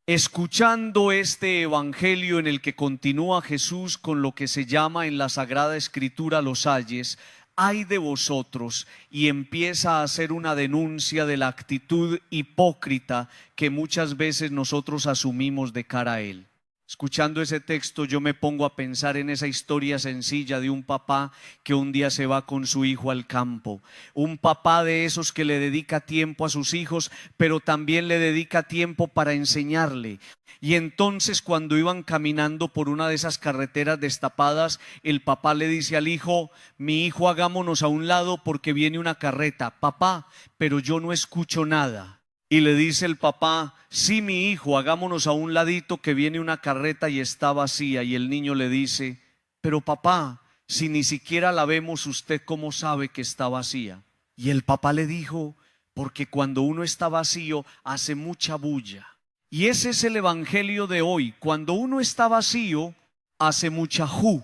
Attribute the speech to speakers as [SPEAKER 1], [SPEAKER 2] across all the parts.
[SPEAKER 1] Escuchando este evangelio en el que continúa Jesús con lo que se llama en la Sagrada Escritura los ayes, ay de vosotros, y empieza a hacer una denuncia de la actitud hipócrita que muchas veces nosotros asumimos de cara a Él. Escuchando ese texto yo me pongo a pensar en esa historia sencilla de un papá que un día se va con su hijo al campo. Un papá de esos que le dedica tiempo a sus hijos, pero también le dedica tiempo para enseñarle. Y entonces cuando iban caminando por una de esas carreteras destapadas, el papá le dice al hijo: mi hijo, hagámonos a un lado porque viene una carreta. Papá, pero yo no escucho nada. Y le dice el papá: sí, mi hijo, hagámonos a un ladito que viene una carreta y está vacía. Y el niño le dice: pero papá, si ni siquiera la vemos, ¿usted cómo sabe que está vacía? Y el papá le dijo: porque cuando uno está vacío hace mucha bulla. Y ese es el evangelio de hoy. Cuando uno está vacío hace mucha ju.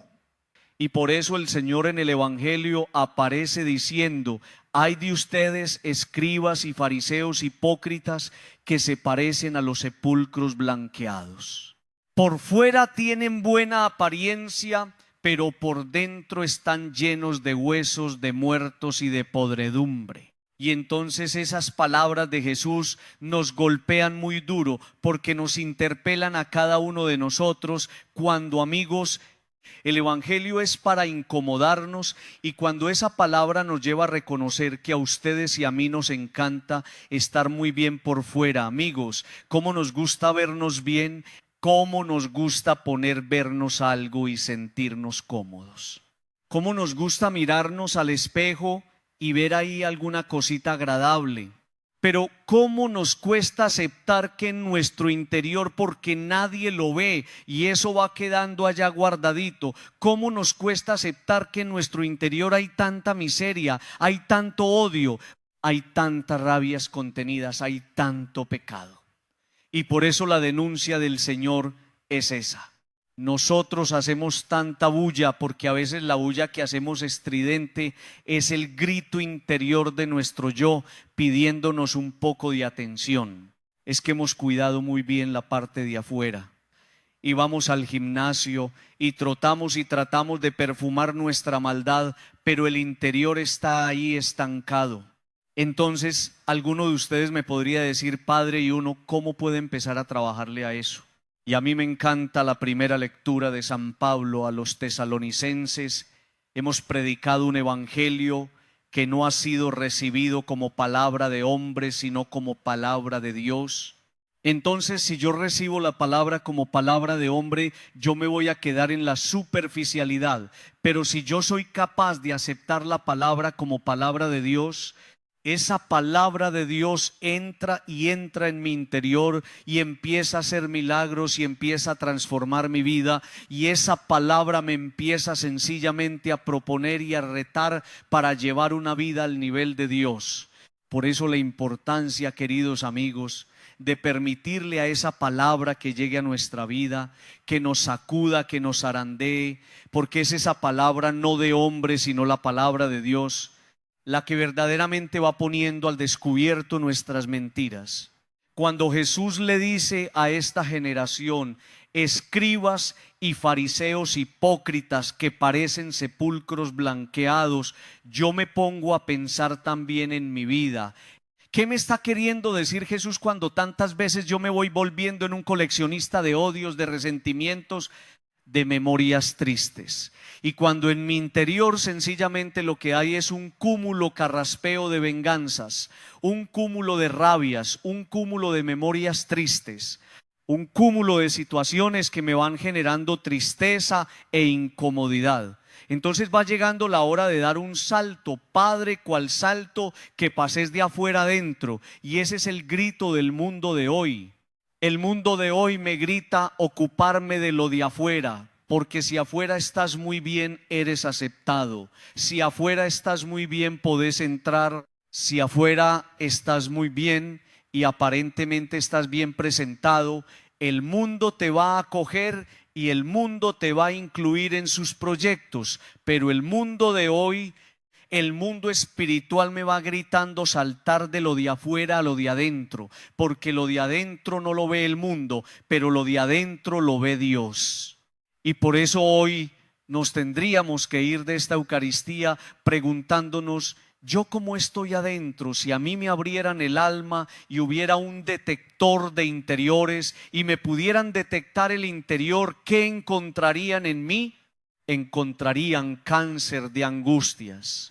[SPEAKER 1] Y por eso el Señor en el evangelio aparece diciendo: ay de ustedes, escribas y fariseos hipócritas, que se parecen a los sepulcros blanqueados. Por fuera tienen buena apariencia, pero por dentro están llenos de huesos, de muertos y de podredumbre. Y entonces esas palabras de Jesús nos golpean muy duro, porque nos interpelan a cada uno de nosotros cuando, amigos, el evangelio es para incomodarnos, y cuando esa palabra nos lleva a reconocer que a ustedes y a mí nos encanta estar muy bien por fuera. Amigos, cómo nos gusta vernos bien, cómo nos gusta vernos algo y sentirnos cómodos. Cómo nos gusta mirarnos al espejo y ver ahí alguna cosita agradable. Pero cómo nos cuesta aceptar que en nuestro interior, porque nadie lo ve y eso va quedando allá guardadito, cómo nos cuesta aceptar que en nuestro interior hay tanta miseria, hay tanto odio, hay tantas rabias contenidas, hay tanto pecado. Y por eso la denuncia del Señor es esa. Nosotros hacemos tanta bulla porque a veces la bulla que hacemos estridente es el grito interior de nuestro yo pidiéndonos un poco de atención. Es que hemos cuidado muy bien la parte de afuera y vamos al gimnasio y trotamos y tratamos de perfumar nuestra maldad, pero el interior está ahí estancado. Entonces, alguno de ustedes me podría decir: padre, y uno, ¿cómo puede empezar a trabajarle a eso? Y a mí me encanta la primera lectura de San Pablo a los tesalonicenses. Hemos predicado un evangelio que no ha sido recibido como palabra de hombre, sino como palabra de Dios. Entonces, si yo recibo la palabra como palabra de hombre, yo me voy a quedar en la superficialidad. Pero si yo soy capaz de aceptar la palabra como palabra de Dios, esa palabra de Dios entra en mi interior y empieza a hacer milagros y empieza a transformar mi vida, y esa palabra me empieza sencillamente a proponer y a retar para llevar una vida al nivel de Dios. Por eso la importancia, queridos amigos, de permitirle a esa palabra que llegue a nuestra vida, que nos sacuda, que nos zarandee, porque es esa palabra no de hombre, sino la palabra de Dios, la que verdaderamente va poniendo al descubierto nuestras mentiras. Cuando Jesús le dice a esta generación: escribas y fariseos hipócritas que parecen sepulcros blanqueados, yo me pongo a pensar también en mi vida. ¿Qué me está queriendo decir Jesús cuando tantas veces yo me voy volviendo en un coleccionista de odios, de resentimientos, de memorias tristes? Y cuando en mi interior sencillamente lo que hay es un cúmulo carraspeo de venganzas, un cúmulo de rabias, un cúmulo de memorias tristes, un cúmulo de situaciones que me van generando tristeza e incomodidad. Entonces va llegando la hora de dar un salto, Padre, cual salto que pases de afuera adentro. Y ese es el grito del mundo de hoy. El mundo de hoy me grita ocuparme de lo de afuera, porque si afuera estás muy bien, eres aceptado. Si afuera estás muy bien, podés entrar. Si afuera estás muy bien y aparentemente estás bien presentado, el mundo te va a acoger y el mundo te va a incluir en sus proyectos. Pero el mundo de hoy el mundo espiritual me va gritando saltar de lo de afuera a lo de adentro, porque lo de adentro no lo ve el mundo, pero lo de adentro lo ve Dios. Y por eso hoy nos tendríamos que ir de esta Eucaristía preguntándonos: ¿yo cómo estoy adentro? Si a mí me abrieran el alma y hubiera un detector de interiores y me pudieran detectar el interior, ¿qué encontrarían en mí? Encontrarían cáncer de angustias.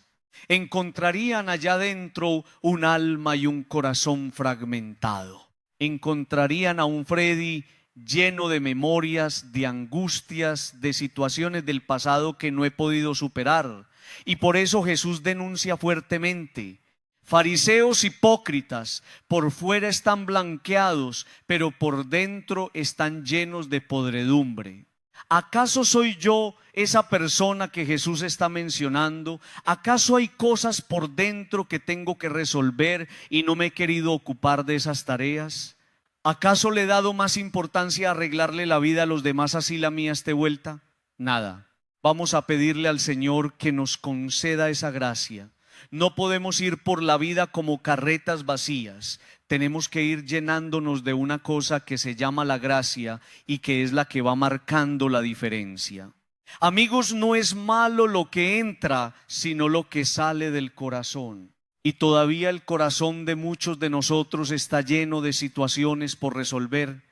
[SPEAKER 1] Encontrarían allá adentro un alma y un corazón fragmentado. Encontrarían a un Freddy lleno de memorias, de angustias, de situaciones del pasado que no he podido superar. Y por eso Jesús denuncia fuertemente: fariseos hipócritas, por fuera están blanqueados, pero por dentro están llenos de podredumbre. ¿Acaso soy yo esa persona que Jesús está mencionando? ¿Acaso hay cosas por dentro que tengo que resolver y no me he querido ocupar de esas tareas? ¿Acaso le he dado más importancia a arreglarle la vida a los demás así la mía esté vuelta? Nada. Vamos a pedirle al Señor que nos conceda esa gracia. No podemos ir por la vida como carretas vacías. Tenemos que ir llenándonos de una cosa que se llama la gracia y que es la que va marcando la diferencia. Amigos, no es malo lo que entra, sino lo que sale del corazón. Y todavía el corazón de muchos de nosotros está lleno de situaciones por resolver.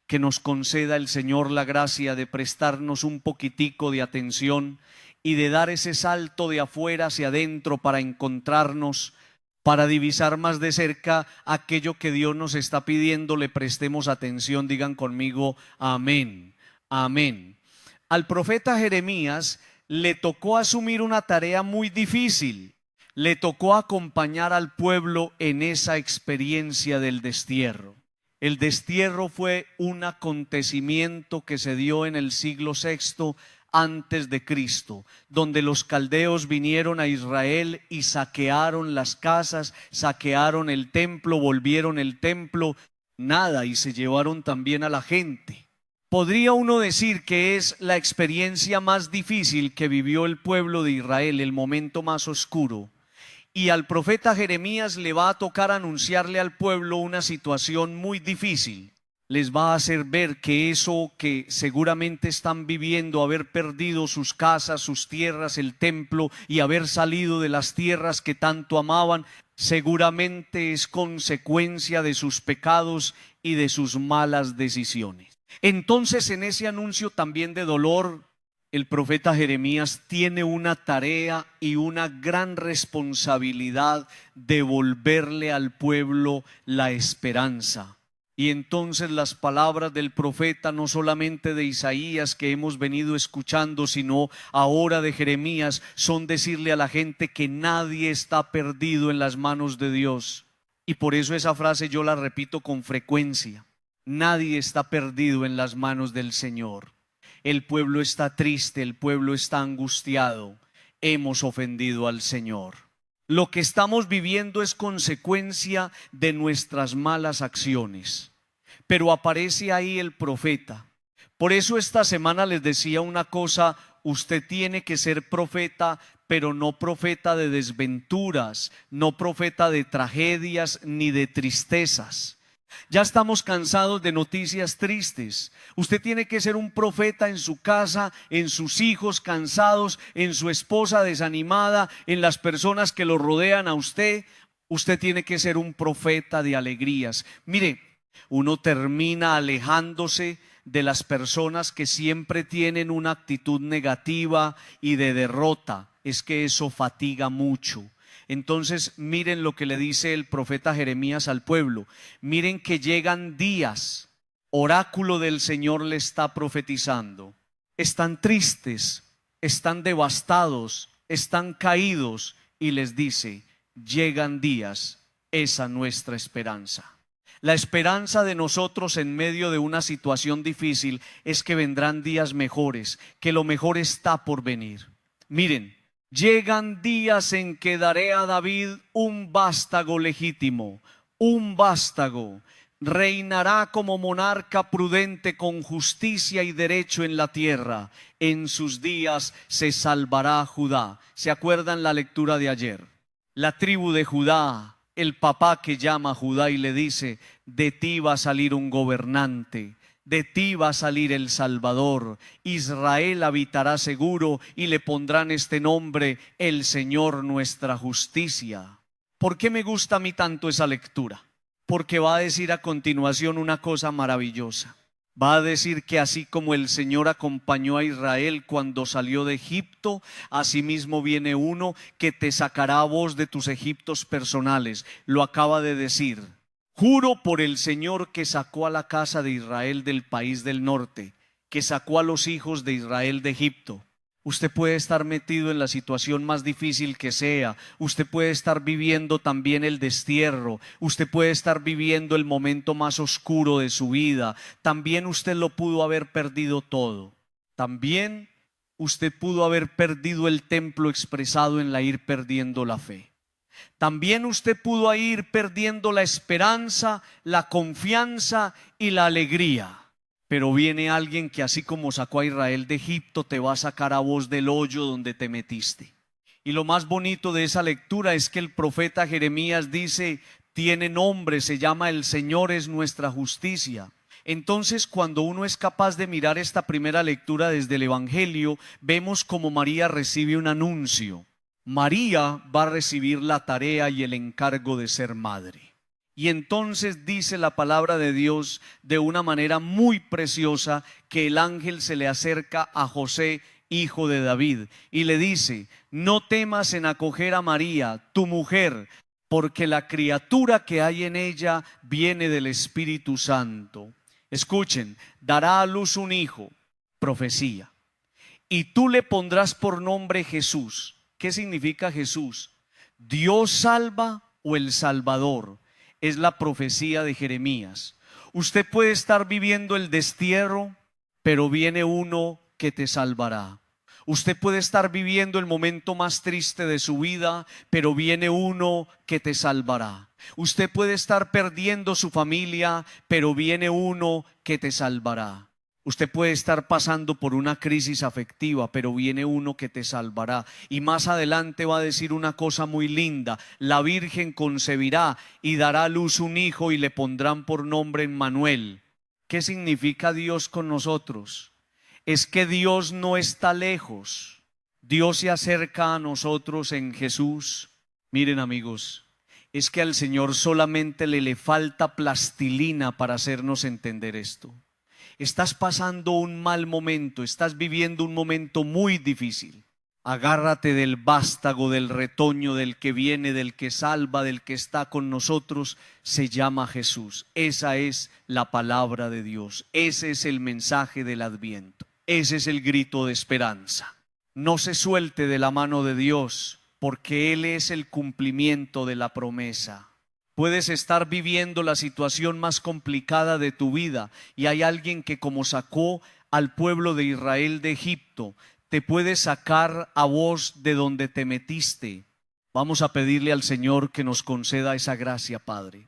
[SPEAKER 1] Que nos conceda el Señor la gracia de prestarnos un poquitico de atención y de dar ese salto de afuera hacia adentro para encontrarnos, para divisar más de cerca aquello que Dios nos está pidiendo, le prestemos atención. Digan conmigo: amén, amén. Al profeta Jeremías le tocó asumir una tarea muy difícil. Le tocó acompañar al pueblo en esa experiencia del destierro. El destierro fue un acontecimiento que se dio en el siglo VI antes de Cristo, donde los caldeos vinieron a Israel y saquearon las casas, saquearon el templo, volvieron el templo, nada, y se llevaron también a la gente. Podría uno decir que es la experiencia más difícil que vivió el pueblo de Israel, el momento más oscuro. Y al profeta Jeremías le va a tocar anunciarle al pueblo una situación muy difícil. Les va a hacer ver que eso que seguramente están viviendo, haber perdido sus casas, sus tierras, el templo y haber salido de las tierras que tanto amaban, seguramente es consecuencia de sus pecados y de sus malas decisiones. Entonces, en ese anuncio también de dolor, el profeta Jeremías tiene una tarea y una gran responsabilidad: de devolverle al pueblo la esperanza. Y entonces las palabras del profeta, no solamente de Isaías que hemos venido escuchando, sino ahora de Jeremías, son decirle a la gente que nadie está perdido en las manos de Dios. Y por eso esa frase yo la repito con frecuencia: nadie está perdido en las manos del Señor. El pueblo está triste, el pueblo está angustiado. Hemos ofendido al Señor. Lo que estamos viviendo es consecuencia de nuestras malas acciones. Pero aparece ahí el profeta. Por eso esta semana les decía una cosa: usted tiene que ser profeta, pero no profeta de desventuras, no profeta de tragedias ni de tristezas. Ya estamos cansados de noticias tristes. Usted tiene que ser un profeta en su casa, en sus hijos cansados, en su esposa desanimada, en las personas que lo rodean a usted. Usted tiene que ser un profeta de alegrías. Mire, uno termina alejándose de las personas que siempre tienen una actitud negativa y de derrota. Es que eso fatiga mucho. Entonces miren lo que le dice el profeta Jeremías al pueblo. Miren que llegan días, oráculo del Señor le está profetizando. Están tristes, están devastados, están caídos, y les dice: llegan días, esa nuestra esperanza. La esperanza de nosotros en medio de una situación difícil es que vendrán días mejores, que lo mejor está por venir. Miren, llegan días en que daré a David un vástago legítimo, un vástago. reinará como monarca prudente con justicia y derecho en la tierra. En sus días se salvará Judá. ¿Se acuerdan la lectura de ayer? La tribu de Judá, el papá que llama a Judá y le dice: de ti va a salir un gobernante, de ti va a salir el Salvador. Israel habitará seguro y le pondrán este nombre: el Señor nuestra justicia. ¿Por qué me gusta a mí tanto esa lectura? Porque va a decir a continuación una cosa maravillosa. Va a decir que así como el Señor acompañó a Israel cuando salió de Egipto, asimismo viene uno que te sacará a vos de tus Egiptos personales. Lo acaba de decir. Juro por el Señor que sacó a la casa de Israel del país del norte, que sacó a los hijos de Israel de Egipto. Usted puede estar metido en la situación más difícil que sea. Usted puede estar viviendo también el destierro. Usted puede estar viviendo el momento más oscuro de su vida. También usted lo pudo haber perdido todo. También usted pudo haber perdido el templo expresado en la ir perdiendo la fe. También usted pudo ir perdiendo la esperanza, la confianza y la alegría. Pero viene alguien que, así como sacó a Israel de Egipto, te va a sacar a vos del hoyo donde te metiste. Y lo más bonito de esa lectura es que el profeta Jeremías dice: tiene nombre, se llama El Señor es nuestra justicia. Entonces, cuando uno es capaz de mirar esta primera lectura desde el Evangelio, vemos como María recibe un anuncio. María va a recibir la tarea y el encargo de ser madre. Y entonces dice la palabra de Dios de una manera muy preciosa que el ángel se le acerca a José, hijo de David, y le dice: no temas en acoger a María, tu mujer, porque la criatura que hay en ella viene del Espíritu Santo. Escuchen: dará a luz un hijo, profecía, y tú le pondrás por nombre Jesús. ¿Qué significa Jesús? Dios salva o el Salvador. Es la profecía de Jeremías. Usted puede estar viviendo el destierro, pero viene uno que te salvará. Usted puede estar viviendo el momento más triste de su vida, pero viene uno que te salvará. Usted puede estar perdiendo su familia, pero viene uno que te salvará. Usted puede estar pasando por una crisis afectiva, pero viene uno que te salvará. Y más adelante va a decir una cosa muy linda: la Virgen concebirá y dará a luz un hijo y le pondrán por nombre Emmanuel. ¿Qué significa Dios con nosotros? Es que Dios no está lejos. Dios se acerca a nosotros en Jesús. Miren, amigos, es que al Señor solamente le falta plastilina para hacernos entender esto. Estás pasando un mal momento, estás viviendo un momento muy difícil. Agárrate del vástago, del retoño, del que viene, del que salva, del que está con nosotros. Se llama Jesús. Esa es la palabra de Dios. Ese es el mensaje del Adviento. Ese es el grito de esperanza. No se suelte de la mano de Dios, porque Él es el cumplimiento de la promesa. Puedes estar viviendo la situación más complicada de tu vida y hay alguien que, como sacó al pueblo de Israel de Egipto, te puede sacar a vos de donde te metiste. Vamos a pedirle al Señor que nos conceda esa gracia, Padre.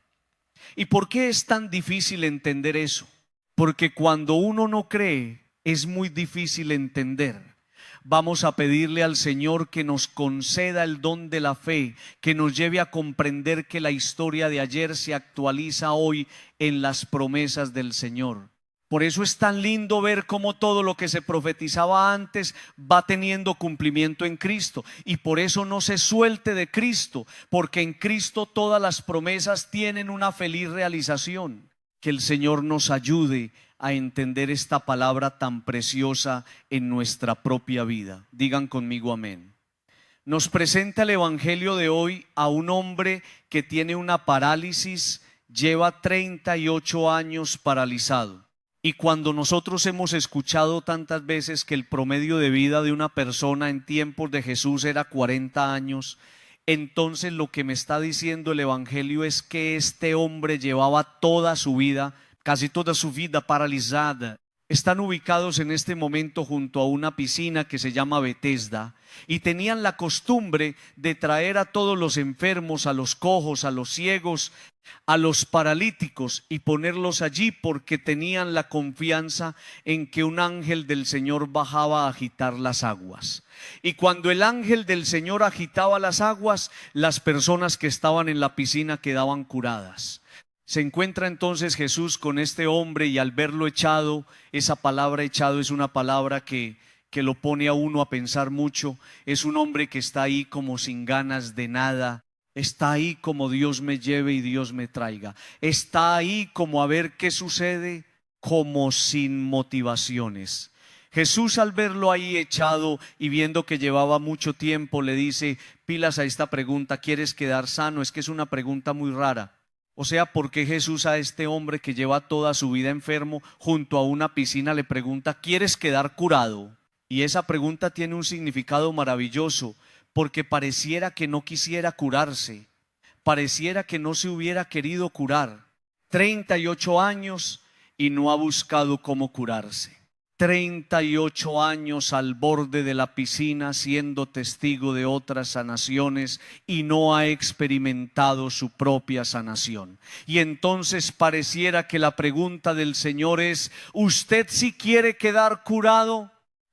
[SPEAKER 1] ¿Y por qué es tan difícil entender eso? Porque cuando uno no cree, es muy difícil entender. Vamos a pedirle al Señor que nos conceda el don de la fe, que nos lleve a comprender que la historia de ayer se actualiza hoy en las promesas del Señor. Por eso es tan lindo ver cómo todo lo que se profetizaba antes va teniendo cumplimiento en Cristo. Y por eso no se suelte de Cristo, porque en Cristo todas las promesas tienen una feliz realización. Que el Señor nos ayude a entender esta palabra tan preciosa en nuestra propia vida. Digan conmigo amén. Nos presenta el Evangelio de hoy a un hombre que tiene una parálisis, lleva 38 años paralizado. Y cuando nosotros hemos escuchado tantas veces que el promedio de vida de una persona en tiempos de Jesús era 40 años, entonces lo que me está diciendo el Evangelio es que este hombre llevaba toda su vida, casi toda su vida paralizada. Están ubicados en este momento junto a una piscina que se llama Betesda, y tenían la costumbre de traer a todos los enfermos, a los cojos, a los ciegos, a los paralíticos, y ponerlos allí porque tenían la confianza en que un ángel del Señor bajaba a agitar las aguas. Y cuando el ángel del Señor agitaba las aguas, las personas que estaban en la piscina quedaban curadas. Se encuentra entonces Jesús con este hombre, y al verlo echado, esa palabra echado es una palabra que lo pone a uno a pensar mucho. Es un hombre que está ahí como sin ganas de nada, está ahí como Dios me lleve y Dios me traiga, está ahí como a ver qué sucede, como sin motivaciones. Jesús, al verlo ahí echado y viendo que llevaba mucho tiempo, le dice: pilas a esta pregunta, ¿quieres quedar sano? Es que es una pregunta muy rara. O sea, ¿por qué Jesús a este hombre que lleva toda su vida enfermo junto a una piscina le pregunta: ¿quieres quedar curado? Y esa pregunta tiene un significado maravilloso, porque pareciera que no quisiera curarse, pareciera que no se hubiera querido curar. 38 años y no ha buscado cómo curarse. 38 años al borde de la piscina siendo testigo de otras sanaciones y no ha experimentado su propia sanación. Y entonces pareciera que la pregunta del Señor es: ¿usted sí quiere quedar curado?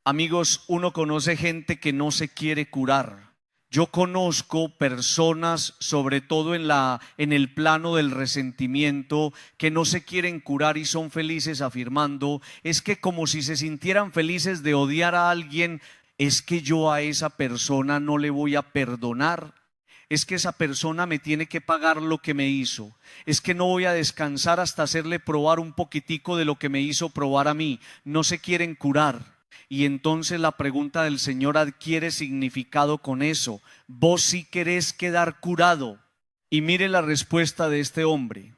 [SPEAKER 1] Amigos, uno conoce gente que no se quiere curar. Yo conozco personas, sobre todo en el plano del resentimiento, que no se quieren curar y son felices afirmando: es que como si se sintieran felices de odiar a alguien, es que yo a esa persona no le voy a perdonar, es que esa persona me tiene que pagar lo que me hizo, es que no voy a descansar hasta hacerle probar un poquitico de lo que me hizo probar a mí. No se quieren curar. Y entonces la pregunta del Señor adquiere significado con eso: ¿vos sí querés quedar curado? Y mire la respuesta de este hombre: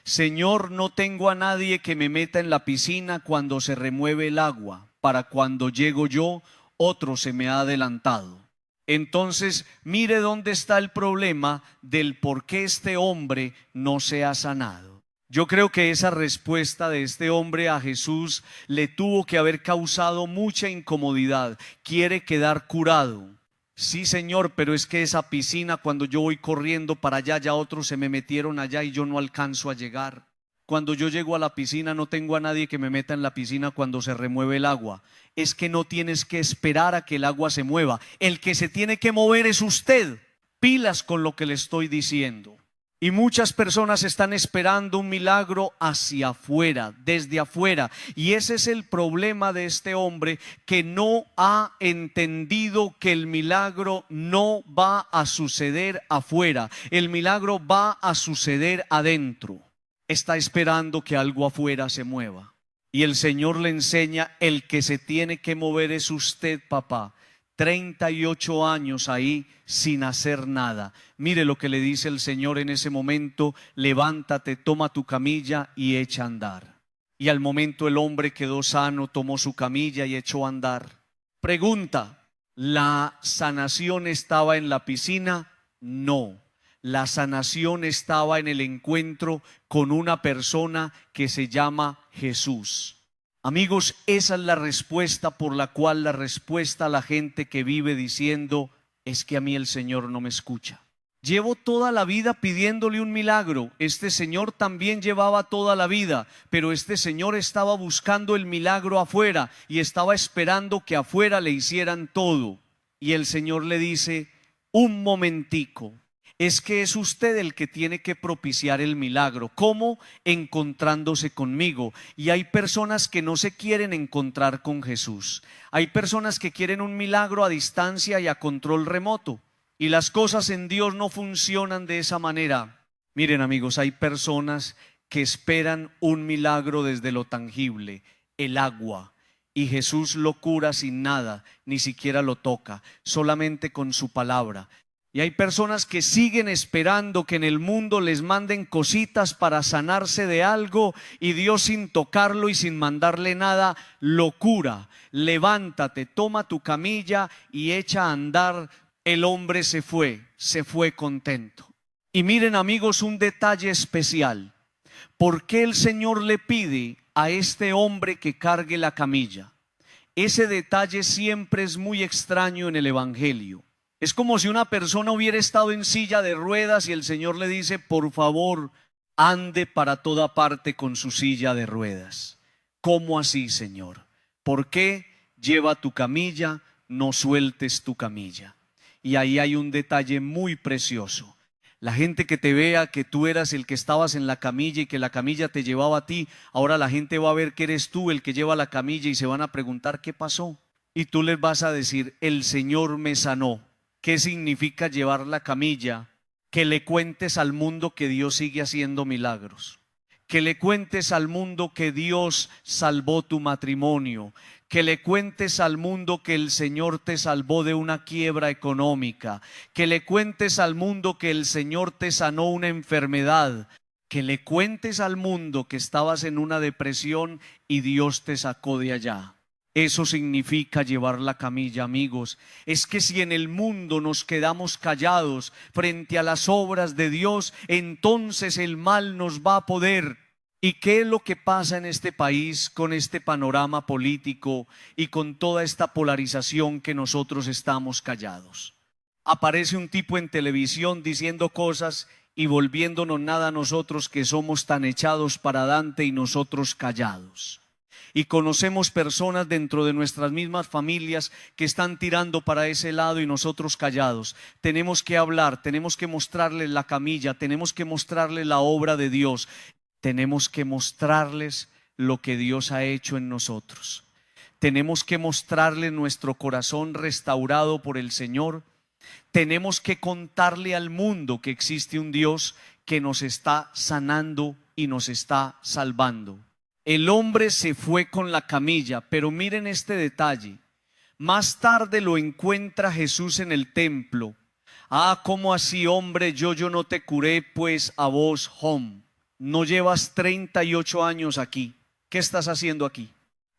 [SPEAKER 1] Señor, no tengo a nadie que me meta en la piscina cuando se remueve el agua. Para cuando llego yo, otro se me ha adelantado. Entonces, mire dónde está el problema del por qué este hombre no se ha sanado. Yo creo que esa respuesta de este hombre a Jesús le tuvo que haber causado mucha incomodidad. Quiere quedar curado. Sí, Señor, pero es que esa piscina, cuando yo voy corriendo para allá, ya otros se me metieron allá y yo no alcanzo a llegar. Cuando yo llego a la piscina no tengo a nadie que me meta en la piscina cuando se remueve el agua. Es que no tienes que esperar a que el agua se mueva. El que se tiene que mover es usted. Pilas con lo que le estoy diciendo. Y muchas personas están esperando un milagro hacia afuera, desde afuera. Y ese es el problema de este hombre, que no ha entendido que el milagro no va a suceder afuera. El milagro va a suceder adentro. Está esperando que algo afuera se mueva. Y el Señor le enseña: el que se tiene que mover es usted, papá. 38 años ahí sin hacer nada. Mire lo que le dice el Señor en ese momento: levántate, toma tu camilla y echa a andar. Y al momento el hombre quedó sano, tomó su camilla y echó a andar. Pregunta: ¿la sanación estaba en la piscina? No. La sanación estaba en el encuentro con una persona que se llama Jesús. Amigos, esa es la respuesta por la cual la respuesta a la gente que vive diciendo: es que a mí el Señor no me escucha. Llevo toda la vida pidiéndole un milagro. Este señor también llevaba toda la vida, pero este señor estaba buscando el milagro afuera y estaba esperando que afuera le hicieran todo. Y el Señor le dice: un momentico. Es que es usted el que tiene que propiciar el milagro. ¿Cómo? Encontrándose conmigo. Y hay personas que no se quieren encontrar con Jesús. Hay personas que quieren un milagro a distancia y a control remoto. Y las cosas en Dios no funcionan de esa manera. Miren, amigos, hay personas que esperan un milagro desde lo tangible, el agua. Y Jesús lo cura sin nada, ni siquiera lo toca, solamente con su palabra. Y hay personas que siguen esperando que en el mundo les manden cositas para sanarse de algo, y Dios, sin tocarlo y sin mandarle nada, lo cura. Levántate, toma tu camilla y echa a andar. El hombre se fue contento. Y miren, amigos, un detalle especial. ¿Por qué el Señor le pide a este hombre que cargue la camilla. Ese detalle siempre es muy extraño en el Evangelio. Es como si una persona hubiera estado en silla de ruedas y el Señor le dice: por favor, ande para toda parte con su silla de ruedas. ¿Cómo así, Señor? ¿Por qué? Lleva tu camilla, no sueltes tu camilla. Y ahí hay un detalle muy precioso. La gente que te vea que tú eras el que estabas en la camilla y que la camilla te llevaba a ti, ahora la gente va a ver que eres tú el que lleva la camilla y se van a preguntar qué pasó. Y tú les vas a decir: el Señor me sanó. ¿Qué significa llevar la camilla? Que le cuentes al mundo que Dios sigue haciendo milagros. Que le cuentes al mundo que Dios salvó tu matrimonio. Que le cuentes al mundo que el Señor te salvó de una quiebra económica. Que le cuentes al mundo que el Señor te sanó una enfermedad. Que le cuentes al mundo que estabas en una depresión y Dios te sacó de allá. Eso significa llevar la camilla, amigos. Es que si en el mundo nos quedamos callados frente a las obras de Dios, entonces el mal nos va a poder. ¿Y qué es lo que pasa en este país con este panorama político y con toda esta polarización que nosotros estamos callados? Aparece un tipo en televisión diciendo cosas y volviéndonos nada a nosotros que somos tan echados para adelante y nosotros callados. Y conocemos personas dentro de nuestras mismas familias que están tirando para ese lado y nosotros callados. Tenemos que hablar, tenemos que mostrarles la camilla, tenemos que mostrarles la obra de Dios, tenemos que mostrarles lo que Dios ha hecho en nosotros. Tenemos que mostrarles nuestro corazón restaurado por el Señor. Tenemos que contarle al mundo que existe un Dios que nos está sanando y nos está salvando. El hombre se fue con la camilla, pero miren este detalle. Más tarde lo encuentra Jesús en el templo. Ah, ¿cómo así, hombre? Yo no te curé, pues a vos, hom. No llevas 38 años aquí. ¿Qué estás haciendo aquí?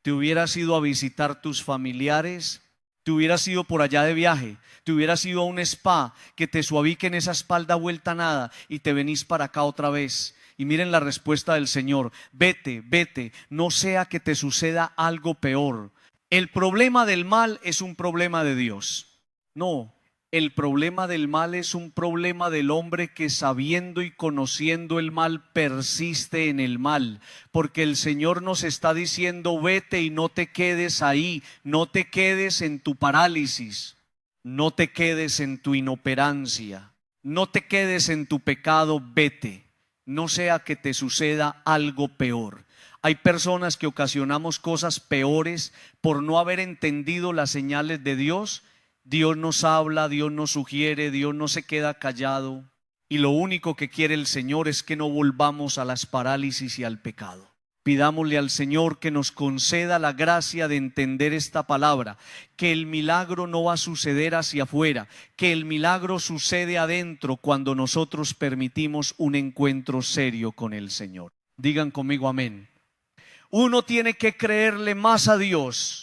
[SPEAKER 1] ¿Te hubieras ido a visitar tus familiares? ¿Te hubieras ido por allá de viaje? ¿Te hubieras ido a un spa que te suaviquen esa espalda vuelta a nada y te venís para acá otra vez? Y miren la respuesta del Señor: vete, vete, no sea que te suceda algo peor. El problema del mal es un problema de Dios. No, el problema del mal es un problema del hombre que, sabiendo y conociendo el mal, persiste en el mal. Porque el Señor nos está diciendo: vete y no te quedes ahí, no te quedes en tu parálisis, no te quedes en tu inoperancia, no te quedes en tu pecado, vete. No sea que te suceda algo peor. Hay personas que ocasionamos cosas peores por no haber entendido las señales de Dios. Dios nos habla, Dios nos sugiere, Dios no se queda callado. Y lo único que quiere el Señor es que no volvamos a las parálisis y al pecado. Pidámosle al Señor que nos conceda la gracia de entender esta palabra, que el milagro no va a suceder hacia afuera, que el milagro sucede adentro cuando nosotros permitimos un encuentro serio con el Señor. Digan conmigo amén. Uno tiene que creerle más a Dios.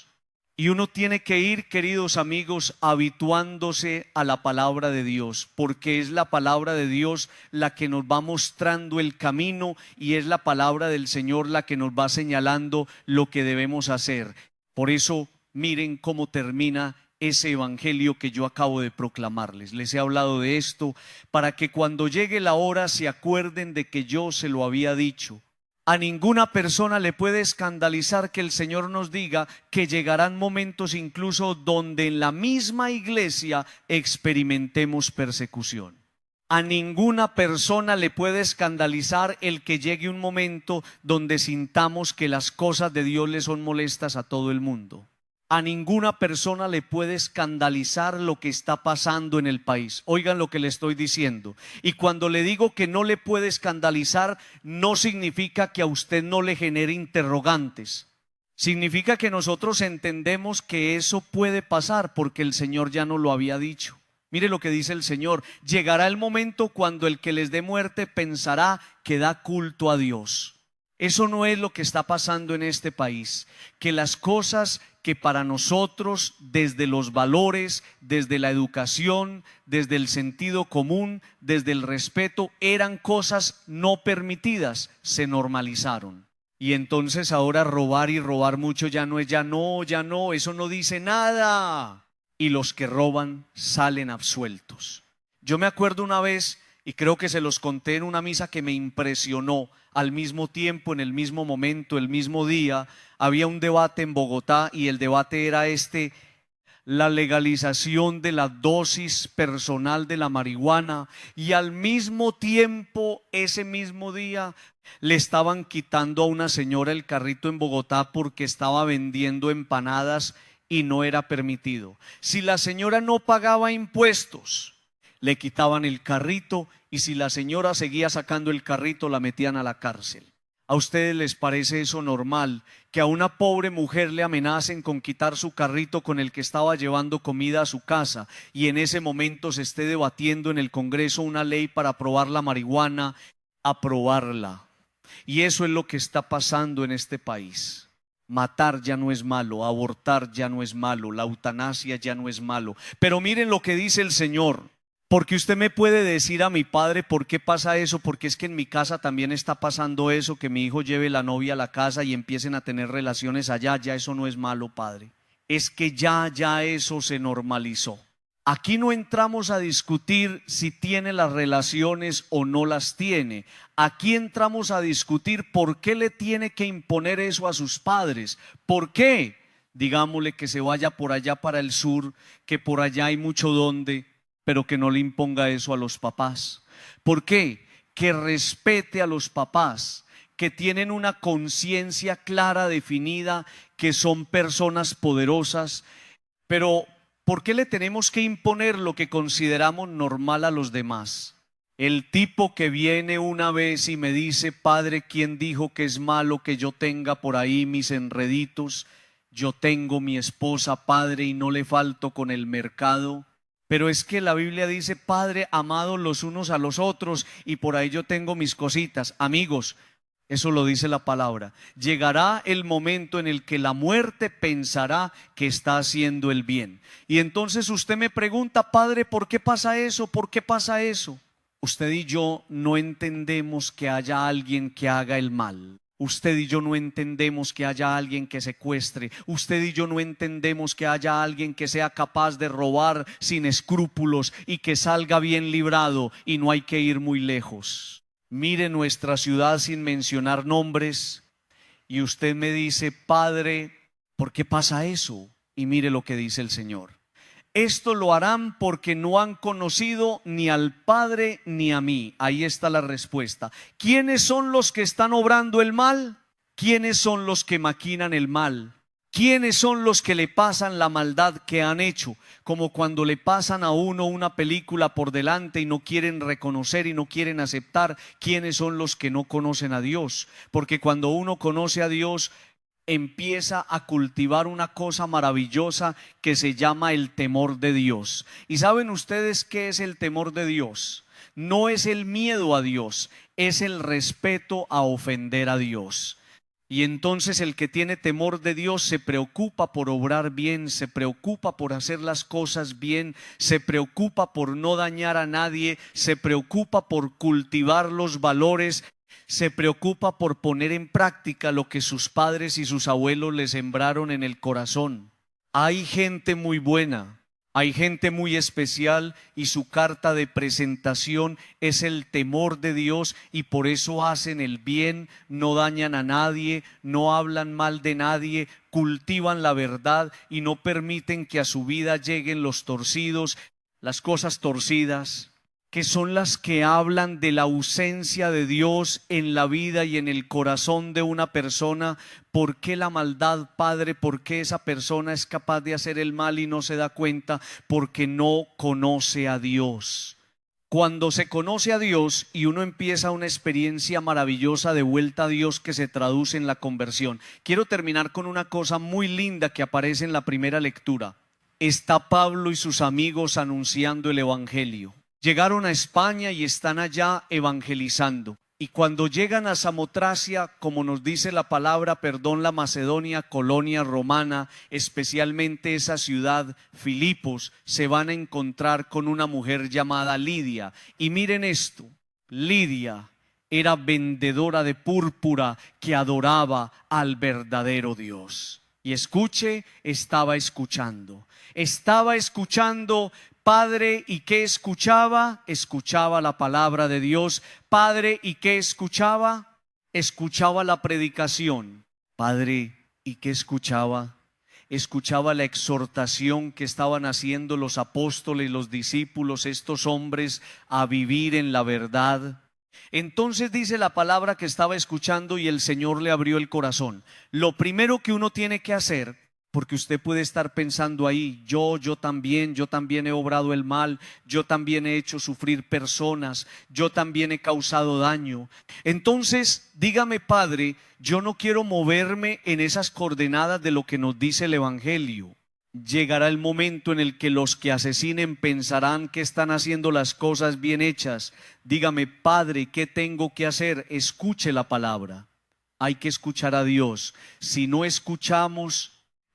[SPEAKER 1] Y uno tiene que ir, queridos amigos, habituándose a la palabra de Dios, porque es la palabra de Dios la que nos va mostrando el camino y es la palabra del Señor la que nos va señalando lo que debemos hacer. Por eso, miren cómo termina ese evangelio que yo acabo de proclamarles. Les he hablado de esto para que cuando llegue la hora se acuerden de que yo se lo había dicho. A ninguna persona le puede escandalizar que el Señor nos diga que llegarán momentos incluso donde en la misma iglesia experimentemos persecución. A ninguna persona le puede escandalizar el que llegue un momento donde sintamos que las cosas de Dios le son molestas a todo el mundo. A ninguna persona le puede escandalizar lo que está pasando en el país. Oigan lo que le estoy diciendo. Y cuando le digo que no le puede escandalizar, no significa que a usted no le genere interrogantes. Significa que nosotros entendemos que eso puede pasar porque el Señor ya nos lo había dicho. Mire lo que dice el Señor: llegará el momento cuando el que les dé muerte pensará que da culto a Dios. Eso no es lo que está pasando en este país. Que las cosas que para nosotros, desde los valores, desde la educación, desde el sentido común, desde el respeto, eran cosas no permitidas, se normalizaron. Y entonces ahora robar y robar mucho ya no es, ya no, eso no dice nada. Y los que roban salen absueltos. Yo me acuerdo una vez, y creo que se los conté en una misa que me impresionó, al mismo tiempo, en el mismo momento, el mismo día, había un debate en Bogotá y el debate era la legalización de la dosis personal de la marihuana, y al mismo tiempo, ese mismo día, le estaban quitando a una señora el carrito en Bogotá porque estaba vendiendo empanadas y no era permitido. Si la señora no pagaba impuestos, le quitaban el carrito, y si la señora seguía sacando el carrito, la metían a la cárcel. ¿A ustedes les parece eso normal? Que a una pobre mujer le amenacen con quitar su carrito con el que estaba llevando comida a su casa, y en ese momento se esté debatiendo en el Congreso una ley para aprobar la marihuana, aprobarla. Y eso es lo que está pasando en este país. Matar ya no es malo, abortar ya no es malo, la eutanasia ya no es malo. Pero miren lo que dice el Señor. Porque usted me puede decir a mi padre por qué pasa eso, porque es que en mi casa también está pasando eso, que mi hijo lleve la novia a la casa y empiecen a tener relaciones allá. Ya eso no es malo, padre. Es que ya eso se normalizó. Aquí no entramos a discutir si tiene las relaciones o no las tiene. Aquí entramos a discutir por qué le tiene que imponer eso a sus padres. ¿Por qué? Digámosle que se vaya por allá para el sur, que por allá hay mucho donde, pero que no le imponga eso a los papás. ¿Por qué? Que respete a los papás, que tienen una conciencia clara, definida, que son personas poderosas. Pero ¿por qué le tenemos que imponer lo que consideramos normal a los demás? El tipo que viene una vez y me dice: padre, ¿quién dijo que es malo que yo tenga por ahí mis enreditos? Yo tengo mi esposa, padre, y no le falto con el mercado. Pero es que la Biblia dice: padre, amados los unos a los otros, y por ahí yo tengo mis cositas. Amigos, eso lo dice la palabra. Llegará el momento en el que la muerte pensará que está haciendo el bien. Y entonces usted me pregunta: padre, ¿por qué pasa eso? ¿Por qué pasa eso? Usted y yo no entendemos que haya alguien que haga el mal. Usted y yo no entendemos que haya alguien que secuestre. Usted y yo no entendemos que haya alguien que sea capaz de robar sin escrúpulos y que salga bien librado, y no hay que ir muy lejos. Mire nuestra ciudad sin mencionar nombres, y usted me dice: padre, ¿por qué pasa eso? Y mire lo que dice el Señor: esto lo harán porque no han conocido ni al Padre ni a mí. Ahí está la respuesta. ¿Quiénes son los que están obrando el mal? ¿Quiénes son los que maquinan el mal? ¿Quiénes son los que le pasan la maldad que han hecho? Como cuando le pasan a uno una película por delante y no quieren reconocer y no quieren aceptar. ¿Quiénes son los que no conocen a Dios? Porque cuando uno conoce a Dios, empieza a cultivar una cosa maravillosa que se llama el temor de Dios. ¿Y saben ustedes qué es el temor de Dios? No es el miedo a Dios, es el respeto a ofender a Dios. Y entonces el que tiene temor de Dios se preocupa por obrar bien, se preocupa por hacer las cosas bien, se preocupa por no dañar a nadie, se preocupa por cultivar los valores, se preocupa por poner en práctica lo que sus padres y sus abuelos le sembraron en el corazón. Hay gente muy buena, hay gente muy especial, y su carta de presentación es el temor de Dios, y por eso hacen el bien, no dañan a nadie, no hablan mal de nadie, cultivan la verdad y no permiten que a su vida lleguen los torcidos, las cosas torcidas, que son las que hablan de la ausencia de Dios en la vida y en el corazón de una persona. ¿Por qué la maldad, Padre? ¿Por qué esa persona es capaz de hacer el mal y no se da cuenta? Porque no conoce a Dios. Cuando se conoce a Dios y uno empieza una experiencia maravillosa de vuelta a Dios que se traduce en la conversión. Quiero terminar con una cosa muy linda que aparece en la primera lectura. Está Pablo y sus amigos anunciando el evangelio. Llegaron a España y están allá evangelizando. Y cuando llegan a Samotracia, como nos dice la palabra, la Macedonia, colonia romana, especialmente esa ciudad, Filipos, se van a encontrar con una mujer llamada Lidia. Y miren esto: Lidia era vendedora de púrpura que adoraba al verdadero Dios. Y escuche, estaba escuchando. Estaba escuchando, Padre, ¿y qué escuchaba? Escuchaba la palabra de Dios. Padre, ¿y qué escuchaba? Escuchaba la predicación. Padre, ¿y qué escuchaba? Escuchaba la exhortación que estaban haciendo los apóstoles, los discípulos, estos hombres a vivir en la verdad. Entonces dice la palabra que estaba escuchando y el Señor le abrió el corazón. Lo primero que uno tiene que hacer, porque usted puede estar pensando ahí, yo también he obrado el mal, yo también he hecho sufrir personas, yo también he causado daño. Entonces, dígame, Padre, yo no quiero moverme en esas coordenadas de lo que nos dice el Evangelio. Llegará el momento en el que los que asesinen pensarán que están haciendo las cosas bien hechas. Dígame, Padre, ¿qué tengo que hacer? Escuche la palabra. Hay que escuchar a Dios. Si no escuchamos,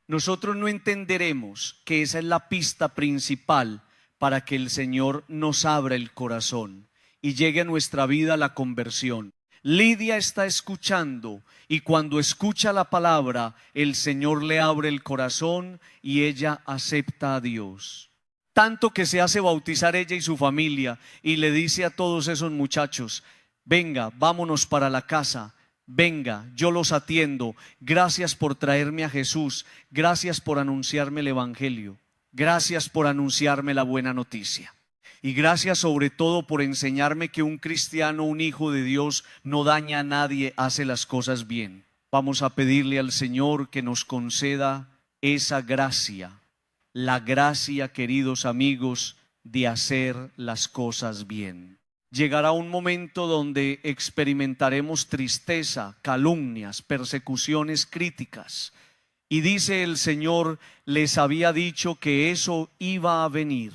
[SPEAKER 1] nosotros no entenderemos que esa es la pista principal para que el Señor nos abra el corazón y llegue a nuestra vida la conversión. Lidia está escuchando y cuando escucha la palabra, el Señor le abre el corazón y ella acepta a Dios. Tanto que se hace bautizar ella y su familia y le dice a todos esos muchachos, venga, vámonos para la casa. Venga, yo los atiendo. Gracias por traerme a Jesús. Gracias por anunciarme el Evangelio. Gracias por anunciarme la buena noticia. Y gracias sobre todo por enseñarme que un cristiano, un hijo de Dios, no daña a nadie, hace las cosas bien. Vamos a pedirle al Señor que nos conceda esa gracia. La gracia, queridos amigos, de hacer las cosas bien. Llegará un momento donde experimentaremos tristeza, calumnias, persecuciones, críticas. Y dice el Señor, les había dicho que eso iba a venir.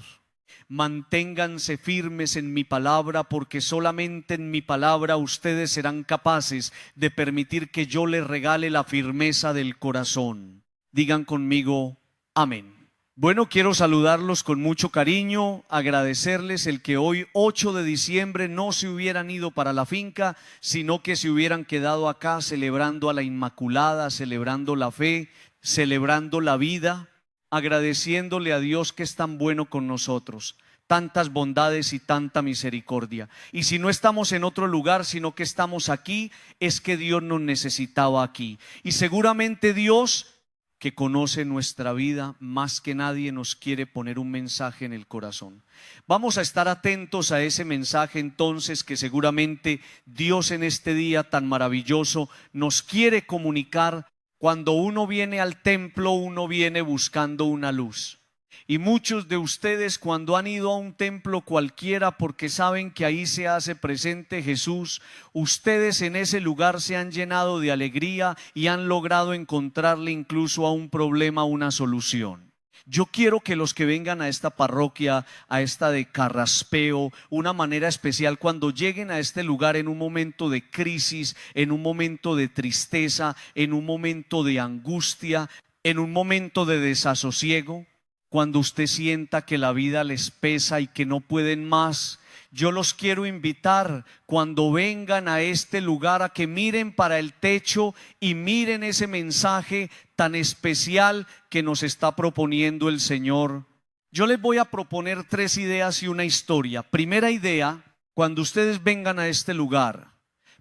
[SPEAKER 1] Manténganse firmes en mi palabra, porque solamente en mi palabra ustedes serán capaces de permitir que yo les regale la firmeza del corazón. Digan conmigo, amén. Bueno, quiero saludarlos con mucho cariño, agradecerles el que hoy 8 de diciembre no se hubieran ido para la finca, sino que se hubieran quedado acá celebrando a la Inmaculada, celebrando la fe, celebrando la vida, agradeciéndole a Dios que es tan bueno con nosotros, tantas bondades y tanta misericordia. Y si no estamos en otro lugar, sino que estamos aquí, es que Dios nos necesitaba aquí. Y seguramente Dios, que conoce nuestra vida más que nadie, nos quiere poner un mensaje en el corazón. Vamos a estar atentos a ese mensaje entonces, que seguramente Dios en este día tan maravilloso nos quiere comunicar. Cuando uno viene al templo, uno viene buscando una luz. Y muchos de ustedes, cuando han ido a un templo cualquiera porque saben que ahí se hace presente Jesús, ustedes en ese lugar se han llenado de alegría y han logrado encontrarle incluso a un problema una solución. Yo quiero que los que vengan a esta parroquia, a esta de Carraspeo, una manera especial, cuando lleguen a este lugar en un momento de crisis, en un momento de tristeza, en un momento de angustia, en un momento de desasosiego, cuando usted sienta que la vida les pesa y que no pueden más, yo los quiero invitar cuando vengan a este lugar a que miren para el techo y miren ese mensaje tan especial que nos está proponiendo el Señor. Yo les voy a proponer 3 ideas y una historia. Primera idea, cuando ustedes vengan a este lugar,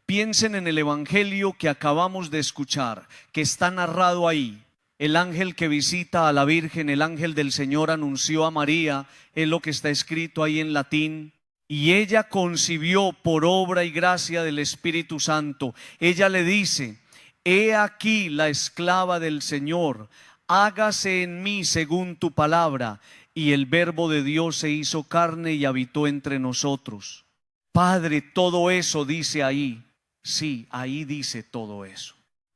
[SPEAKER 1] piensen en el Evangelio que acabamos de escuchar, que está narrado ahí. El ángel que visita a la Virgen, el ángel del Señor anunció a María, es lo que está escrito ahí en latín. Y ella concibió por obra y gracia del Espíritu Santo. Ella le dice, he aquí la esclava del Señor, hágase en mí según tu palabra. Y el Verbo de Dios se hizo carne y habitó entre nosotros. Padre, todo eso dice ahí. Sí, ahí dice todo eso.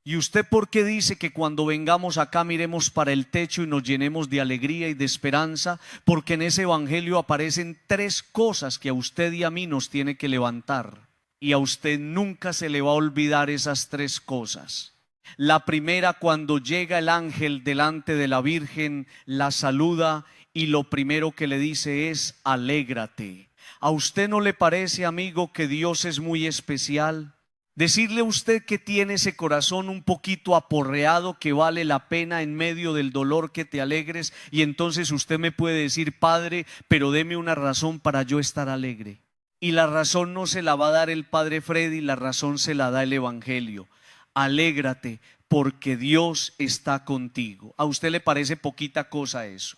[SPEAKER 1] ¿Y usted por qué dice que cuando vengamos acá miremos para el techo y nos llenemos de alegría y de esperanza? Porque en ese evangelio aparecen 3 cosas que a usted y a mí nos tiene que levantar. Y a usted nunca se le va a olvidar esas 3 cosas. La primera, cuando llega el ángel delante de la Virgen, la saluda y lo primero que le dice es: alégrate. ¿A usted no le parece, amigo, que Dios es muy especial? Decirle a usted que tiene ese corazón un poquito aporreado, que vale la pena en medio del dolor que te alegres, y entonces usted me puede decir: Padre, pero deme una razón para yo estar alegre. Y la razón no se la va a dar el Padre Freddy, la razón se la da el Evangelio. Alégrate porque Dios está contigo. ¿A usted le parece poquita cosa eso?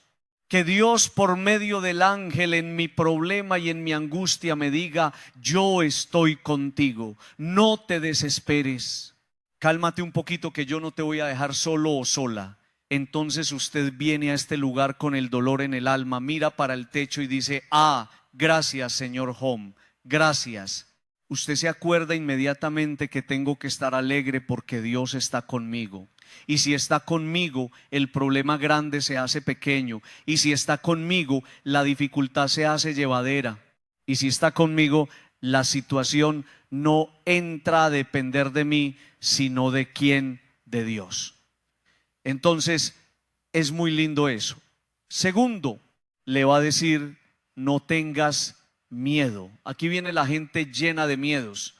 [SPEAKER 1] Que Dios por medio del ángel en mi problema y en mi angustia me diga: yo estoy contigo, no te desesperes, cálmate un poquito que yo no te voy a dejar solo o sola. Entonces usted viene a este lugar con el dolor en el alma, mira para el techo y dice: ah, gracias Señor Hom, gracias. Usted se acuerda inmediatamente que tengo que estar alegre porque Dios está conmigo. Y si está conmigo, el problema grande se hace pequeño. Y si está conmigo, la dificultad se hace llevadera. Y si está conmigo, la situación no entra a depender de mí, sino de quién, de Dios. Entonces, es muy lindo eso. Segundo, le va a decir: no tengas miedo. Aquí viene la gente llena de miedos.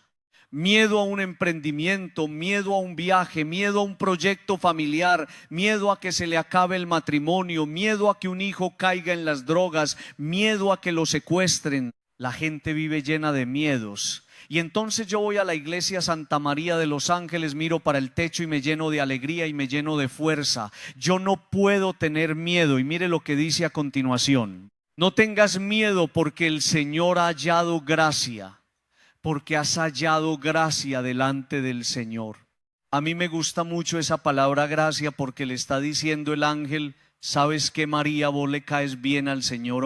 [SPEAKER 1] Miedo a un emprendimiento, miedo a un viaje, miedo a un proyecto familiar, miedo a que se le acabe el matrimonio, miedo a que un hijo caiga en las drogas, miedo a que lo secuestren. La gente vive llena de miedos. Y entonces yo voy a la iglesia Santa María de los Ángeles, miro para el techo y me lleno de alegría y me lleno de fuerza. Yo no puedo tener miedo. Y mire lo que dice a continuación: no tengas miedo porque el Señor ha hallado gracia. Porque has hallado gracia delante del Señor. A mí me gusta mucho esa palabra gracia, porque le está diciendo el ángel: ¿sabes qué, María? Vos le caes bien al Señor.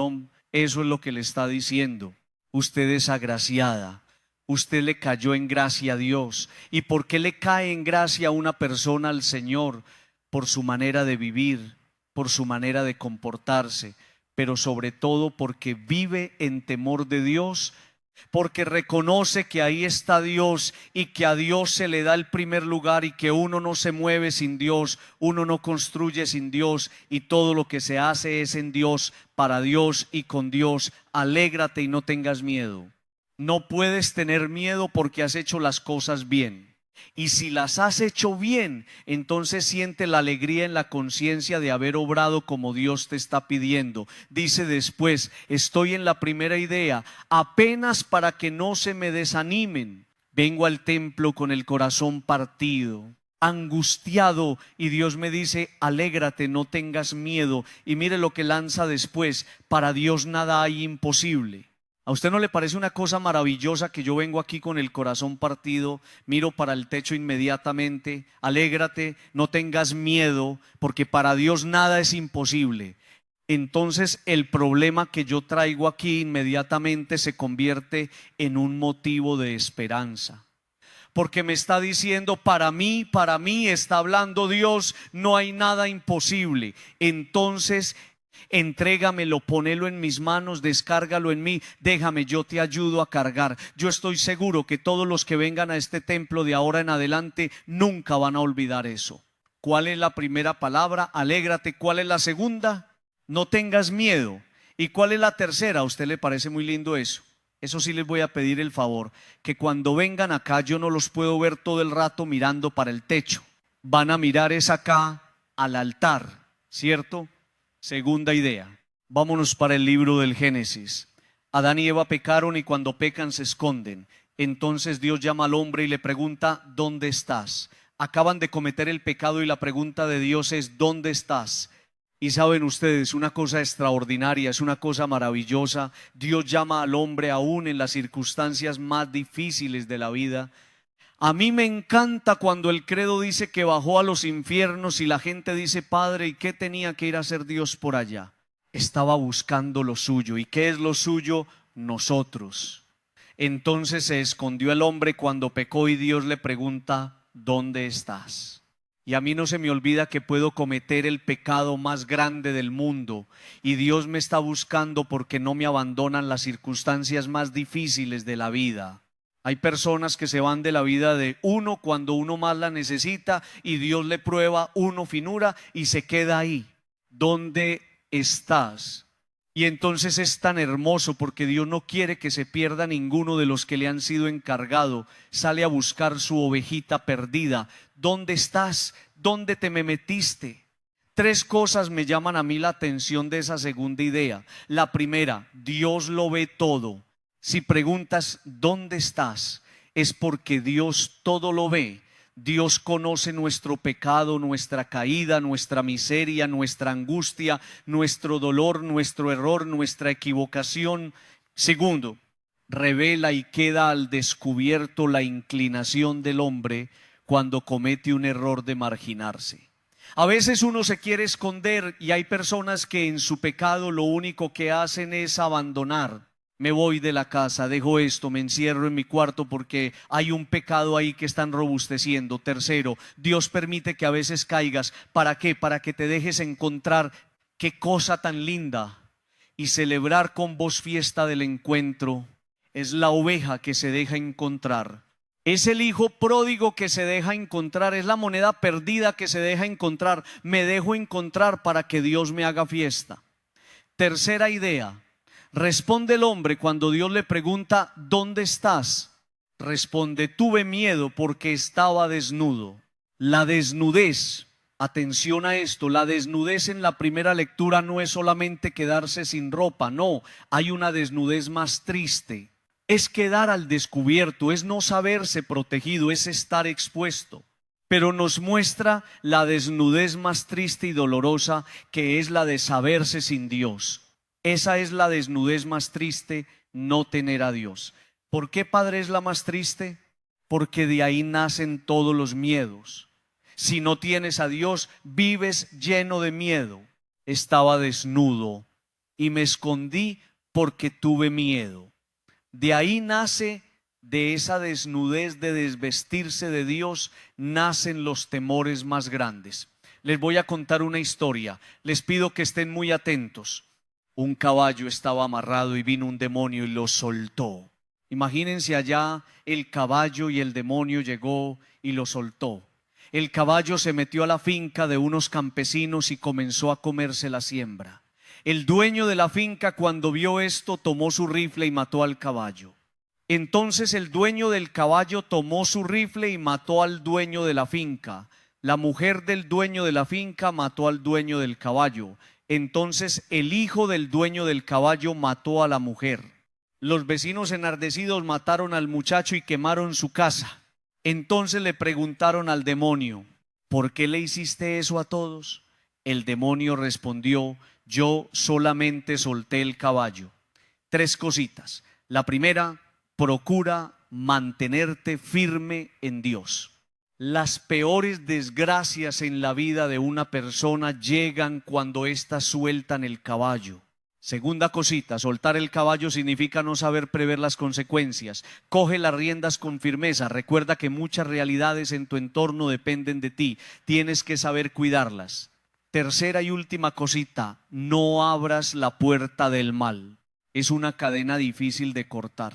[SPEAKER 1] Eso es lo que le está diciendo. Usted es agraciada. Usted le cayó en gracia a Dios. ¿Y por qué le cae en gracia a una persona al Señor? Por su manera de vivir, por su manera de comportarse, pero sobre todo porque vive en temor de Dios, porque reconoce que ahí está Dios y que a Dios se le da el primer lugar, y que uno no se mueve sin Dios, uno no construye sin Dios, y todo lo que se hace es en Dios, para Dios y con Dios. Alégrate y no tengas miedo. No puedes tener miedo porque has hecho las cosas bien. Y si las has hecho bien, entonces siente la alegría en la conciencia de haber obrado como Dios te está pidiendo. Dice después: estoy en la primera idea, apenas para que no se me desanimen. Vengo al templo con el corazón partido, angustiado, y Dios me dice: alégrate, no tengas miedo. Y mire lo que lanza después: para Dios nada hay imposible. ¿A usted no le parece una cosa maravillosa que yo vengo aquí con el corazón partido, miro para el techo inmediatamente? Alégrate, no tengas miedo, porque para Dios nada es imposible. Entonces el problema que yo traigo aquí inmediatamente se convierte en un motivo de esperanza, porque me está diciendo: para mí está hablando Dios, no hay nada imposible. Entonces entrégamelo, ponelo en mis manos, descárgalo en mí, déjame, yo te ayudo a cargar. Yo estoy seguro que todos los que vengan a este templo de ahora en adelante nunca van a olvidar eso. ¿Cuál es la primera palabra? Alégrate. ¿Cuál es la segunda? No tengas miedo. ¿Y cuál es la tercera? ¿A usted le parece muy lindo eso? Eso sí, les voy a pedir el favor, que cuando vengan acá yo no los puedo ver todo el rato mirando para el techo. Van a mirar es acá al altar, ¿cierto? Segunda idea. Vámonos para el libro del Génesis. Adán y Eva pecaron, y cuando pecan se esconden. Entonces Dios llama al hombre y le pregunta: ¿dónde estás? Acaban de cometer el pecado y la pregunta de Dios es: ¿dónde estás? Y saben ustedes, una cosa extraordinaria, es una cosa maravillosa. Dios llama al hombre aún en las circunstancias más difíciles de la vida. A mí me encanta cuando el credo dice que bajó a los infiernos, y la gente dice: Padre, ¿y qué tenía que ir a hacer Dios por allá? Estaba buscando lo suyo. ¿Y qué es lo suyo? Nosotros. Entonces se escondió el hombre cuando pecó, y Dios le pregunta: ¿dónde estás? Y a mí no se me olvida que puedo cometer el pecado más grande del mundo, y Dios me está buscando porque no me abandonan las circunstancias más difíciles de la vida. Hay personas que se van de la vida de uno cuando uno más la necesita, y Dios le prueba uno finura y se queda ahí. ¿Dónde estás? Y entonces es tan hermoso porque Dios no quiere que se pierda ninguno de los que le han sido encargado. Sale a buscar su ovejita perdida. ¿Dónde estás? ¿Dónde te me metiste? Tres cosas me llaman a mí la atención de esa segunda idea. La primera, Dios lo ve todo. Si preguntas ¿dónde estás? Es porque Dios todo lo ve. Dios conoce nuestro pecado, nuestra caída, nuestra miseria, nuestra angustia, nuestro dolor, nuestro error, nuestra equivocación. Segundo, revela y queda al descubierto la inclinación del hombre cuando comete un error de marginarse. A veces uno se quiere esconder y hay personas que en su pecado lo único que hacen es abandonar. Me voy de la casa, dejo esto, me encierro en mi cuarto porque hay un pecado ahí que están robusteciendo. Tercero, Dios permite que a veces caigas. ¿Para qué? Para que te dejes encontrar. Qué cosa tan linda. Y celebrar con vos fiesta del encuentro. Es la oveja que se deja encontrar. Es el hijo pródigo que se deja encontrar. Es la moneda perdida que se deja encontrar. Me dejo encontrar para que Dios me haga fiesta. Tercera idea. Responde el hombre cuando Dios le pregunta ¿dónde estás? Responde, tuve miedo porque estaba desnudo. La desnudez, atención a esto, la desnudez en la primera lectura no es solamente quedarse sin ropa, no, hay una desnudez más triste. Es quedar al descubierto, es no saberse protegido, es estar expuesto. Pero nos muestra la desnudez más triste y dolorosa, que es la de saberse sin Dios. Esa es la desnudez más triste, no tener a Dios. ¿Por qué, Padre, es la más triste? Porque de ahí nacen todos los miedos. Si no tienes a Dios, vives lleno de miedo. Estaba desnudo y me escondí porque tuve miedo. De ahí nace, de esa desnudez de desvestirse de Dios, nacen los temores más grandes. Les voy a contar una historia. Les pido que estén muy atentos. Un caballo estaba amarrado y vino un demonio y lo soltó. Imagínense allá, el caballo y el demonio llegó y lo soltó. El caballo se metió a la finca de unos campesinos y comenzó a comerse la siembra. El dueño de la finca, cuando vio esto, tomó su rifle y mató al caballo. Entonces el dueño del caballo tomó su rifle y mató al dueño de la finca. La mujer del dueño de la finca mató al dueño del caballo. Entonces el hijo del dueño del caballo mató a la mujer. Los vecinos enardecidos mataron al muchacho y quemaron su casa. Entonces le preguntaron al demonio, ¿por qué le hiciste eso a todos? El demonio respondió, yo solamente solté el caballo. Tres cositas. La primera, procura mantenerte firme en Dios. Las peores desgracias en la vida de una persona llegan cuando éstas sueltan el caballo. Segunda cosita, soltar el caballo significa no saber prever las consecuencias. Coge las riendas con firmeza. Recuerda que muchas realidades en tu entorno dependen de ti. Tienes que saber cuidarlas. Tercera y última cosita, no abras la puerta del mal. Es una cadena difícil de cortar.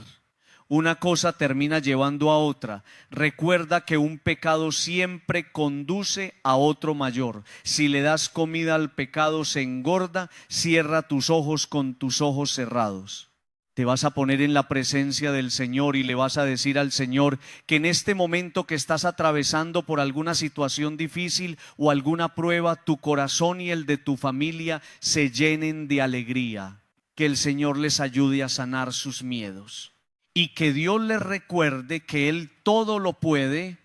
[SPEAKER 1] Una cosa termina llevando a otra. Recuerda que un pecado siempre conduce a otro mayor. Si le das comida al pecado se engorda. Cierra tus ojos con tus ojos cerrados. Te vas a poner en la presencia del Señor y le vas a decir al Señor que en este momento que estás atravesando por alguna situación difícil o alguna prueba, tu corazón y el de tu familia se llenen de alegría. Que el Señor les ayude a sanar sus miedos. Y que Dios les recuerde que Él todo lo puede,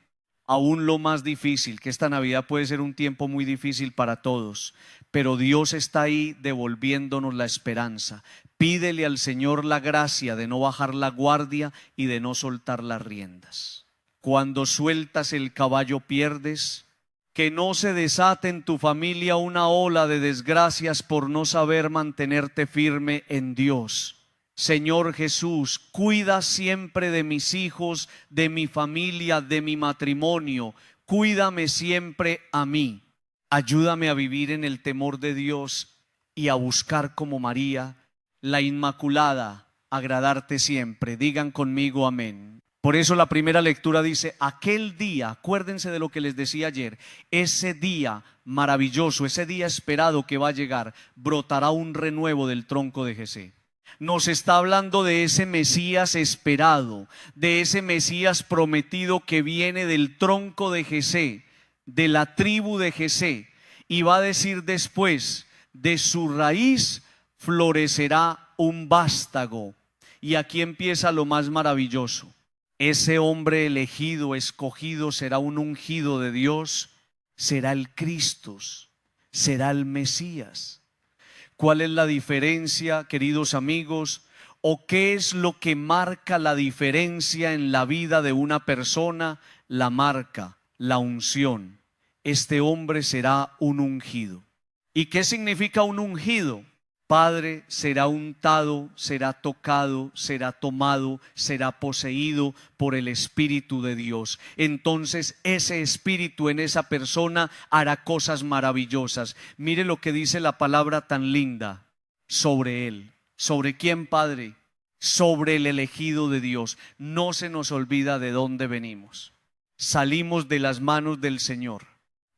[SPEAKER 1] aún lo más difícil, que esta Navidad puede ser un tiempo muy difícil para todos, pero Dios está ahí devolviéndonos la esperanza. Pídele al Señor la gracia de no bajar la guardia y de no soltar las riendas. Cuando sueltas el caballo pierdes. Que no se desate en tu familia una ola de desgracias por no saber mantenerte firme en Dios. Señor Jesús, cuida siempre de mis hijos, de mi familia, de mi matrimonio. Cuídame siempre a mí. Ayúdame a vivir en el temor de Dios y a buscar como María, la Inmaculada, agradarte siempre. Digan conmigo amén. Por eso la primera lectura dice, aquel día, acuérdense de lo que les decía ayer, ese día maravilloso, ese día esperado que va a llegar, brotará un renuevo del tronco de Jesé. Nos está hablando de ese Mesías esperado, de ese Mesías prometido que viene del tronco de Jesé, de la tribu de Jesé, y va a decir después, de su raíz florecerá un vástago. Y aquí empieza lo más maravilloso. Ese hombre elegido, escogido, será un ungido de Dios, será el Cristo, será el Mesías. ¿Cuál es la diferencia, queridos amigos? ¿O qué es lo que marca la diferencia en la vida de una persona? La marca, la unción. Este hombre será un ungido. ¿Y qué significa un ungido? Padre, será untado, será tocado, será tomado, será poseído por el Espíritu de Dios. Entonces ese Espíritu en esa persona hará cosas maravillosas. Mire lo que dice la palabra tan linda sobre él. ¿Sobre quién, Padre? Sobre el elegido de Dios. No se nos olvida de dónde venimos. Salimos de las manos del Señor.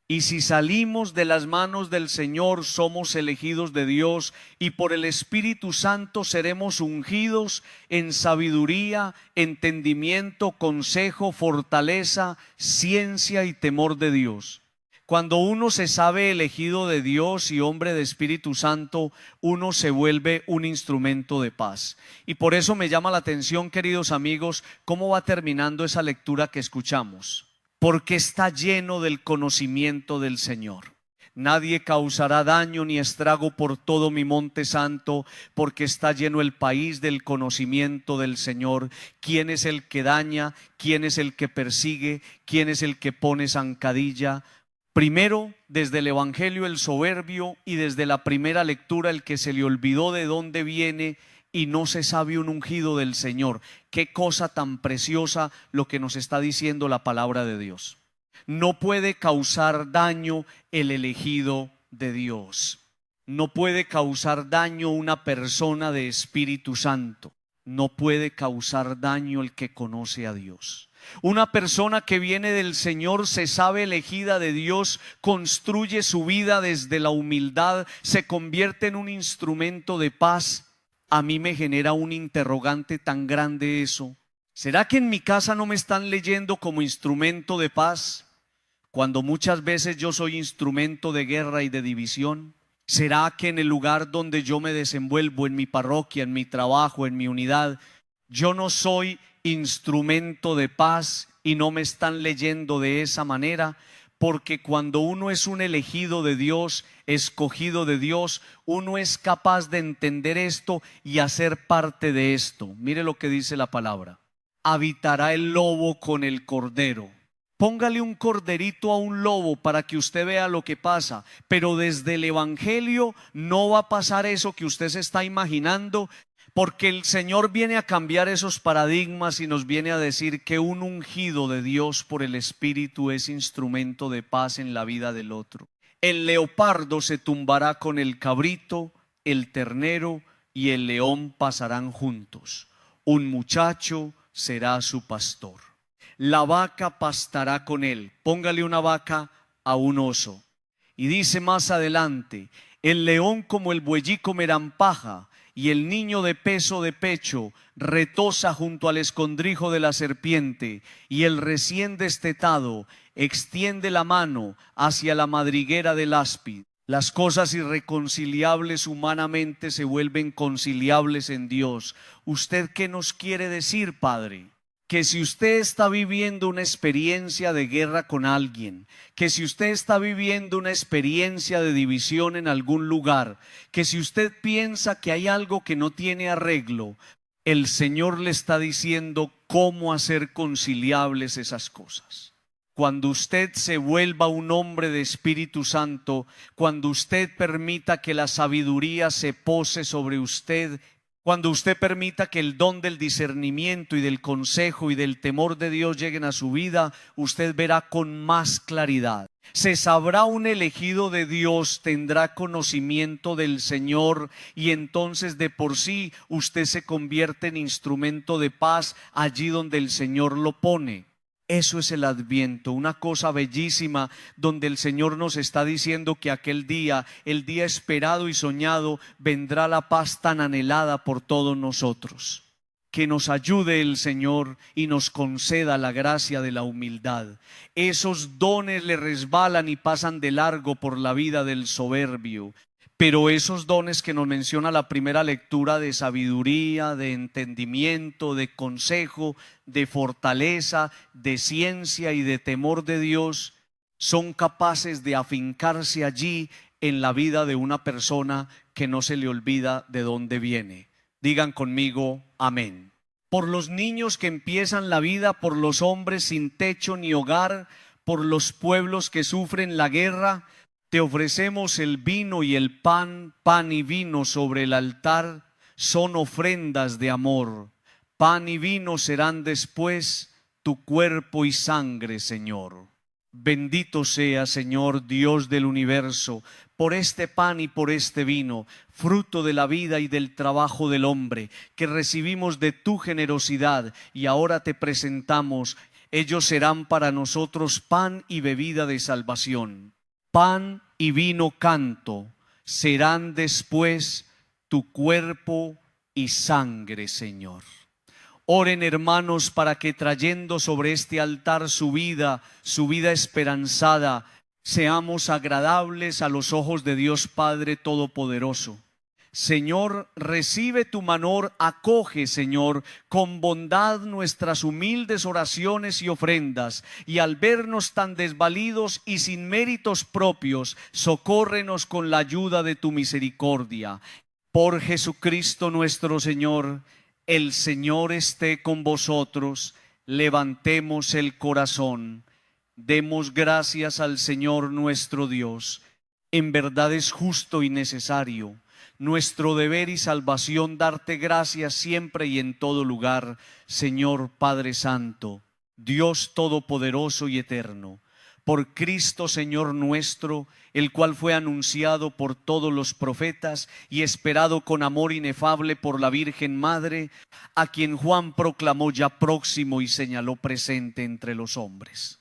[SPEAKER 1] Y si salimos de las manos del Señor, somos elegidos de Dios y por el Espíritu Santo seremos ungidos en sabiduría, entendimiento, consejo, fortaleza, ciencia y temor de Dios. Cuando uno se sabe elegido de Dios y hombre de Espíritu Santo, uno se vuelve un instrumento de paz. Y por eso me llama la atención, queridos amigos, cómo va terminando esa lectura que escuchamos. Porque está lleno del conocimiento del Señor. Nadie causará daño ni estrago por todo mi monte santo, porque está lleno el país del conocimiento del Señor. ¿Quién es el que daña? ¿Quién es el que persigue? ¿Quién es el que pone zancadilla? Primero, desde el Evangelio el soberbio, y desde la primera lectura el que se le olvidó de dónde viene y no se sabe un ungido del Señor. Qué cosa tan preciosa lo que nos está diciendo la palabra de Dios. No puede causar daño el elegido de Dios. No puede causar daño una persona de Espíritu Santo. No puede causar daño el que conoce a Dios. Una persona que viene del Señor, se sabe elegida de Dios, construye su vida desde la humildad, se convierte en un instrumento de paz. A mí me genera un interrogante tan grande eso. ¿Será que en mi casa no me están leyendo como instrumento de paz, cuando muchas veces yo soy instrumento de guerra y de división? ¿Será que en el lugar donde yo me desenvuelvo, en mi parroquia, en mi trabajo, en mi unidad, yo no soy instrumento de paz y no me están leyendo de esa manera? Porque cuando uno es un elegido de Dios, escogido de Dios, uno es capaz de entender esto y hacer parte de esto. Mire lo que dice la palabra. Habitará el lobo con el cordero. Póngale un corderito a un lobo para que usted vea lo que pasa. Pero desde el Evangelio no va a pasar eso que usted se está imaginando, porque el Señor viene a cambiar esos paradigmas y nos viene a decir que un ungido de Dios por el Espíritu es instrumento de paz en la vida del otro. El leopardo se tumbará con el cabrito, el ternero y el león pasarán juntos. Un muchacho será su pastor. La vaca pastará con él. Póngale una vaca a un oso. Y dice más adelante, el león como el bueyí comerán paja, y el niño de peso de pecho retosa junto al escondrijo de la serpiente, y el recién destetado extiende la mano hacia la madriguera del áspid. Las cosas irreconciliables humanamente se vuelven conciliables en Dios. ¿Usted qué nos quiere decir, Padre? Que si usted está viviendo una experiencia de guerra con alguien, que si usted está viviendo una experiencia de división en algún lugar, que si usted piensa que hay algo que no tiene arreglo, el Señor le está diciendo cómo hacer conciliables esas cosas. Cuando usted se vuelva un hombre de Espíritu Santo, cuando usted permita que la sabiduría se pose sobre usted, cuando usted permita que el don del discernimiento y del consejo y del temor de Dios lleguen a su vida, usted verá con más claridad. Se sabrá un elegido de Dios, tendrá conocimiento del Señor, y entonces de por sí usted se convierte en instrumento de paz allí donde el Señor lo pone. Eso es el Adviento, una cosa bellísima donde el Señor nos está diciendo que aquel día, el día esperado y soñado, vendrá la paz tan anhelada por todos nosotros. Que nos ayude el Señor y nos conceda la gracia de la humildad. Esos dones le resbalan y pasan de largo por la vida del soberbio. Pero esos dones que nos menciona la primera lectura, de sabiduría, de entendimiento, de consejo, de fortaleza, de ciencia y de temor de Dios, son capaces de afincarse allí en la vida de una persona que no se le olvida de dónde viene. Digan conmigo, amén. Por los niños que empiezan la vida, por los hombres sin techo ni hogar, por los pueblos que sufren la guerra, te ofrecemos el vino y el pan, pan y vino sobre el altar, son ofrendas de amor. Pan y vino serán después tu cuerpo y sangre, Señor. Bendito sea, Señor, Dios del universo, por este pan y por este vino, fruto de la vida y del trabajo del hombre, que recibimos de tu generosidad y ahora te presentamos. Ellos serán para nosotros pan y bebida de salvación. Pan y vino canto, serán después tu cuerpo y sangre, Señor. Oren, hermanos, para que trayendo sobre este altar su vida esperanzada, seamos agradables a los ojos de Dios Padre Todopoderoso. Señor, recibe tu manor, acoge, Señor, con bondad nuestras humildes oraciones y ofrendas, y al vernos tan desvalidos y sin méritos propios, socórrenos con la ayuda de tu misericordia. Por Jesucristo nuestro Señor. El Señor esté con vosotros. Levantemos el corazón. Demos gracias al Señor nuestro Dios. En verdad es justo y necesario, nuestro deber y salvación, darte gracias siempre y en todo lugar, Señor Padre Santo, Dios Todopoderoso y Eterno. Por Cristo Señor nuestro, el cual fue anunciado por todos los profetas y esperado con amor inefable por la Virgen Madre, a quien Juan proclamó ya próximo y señaló presente entre los hombres.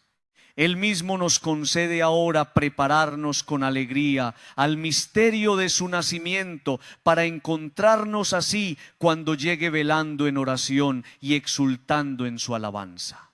[SPEAKER 1] Él mismo nos concede ahora prepararnos con alegría al misterio de su nacimiento, para encontrarnos así cuando llegue velando en oración y exultando en su alabanza.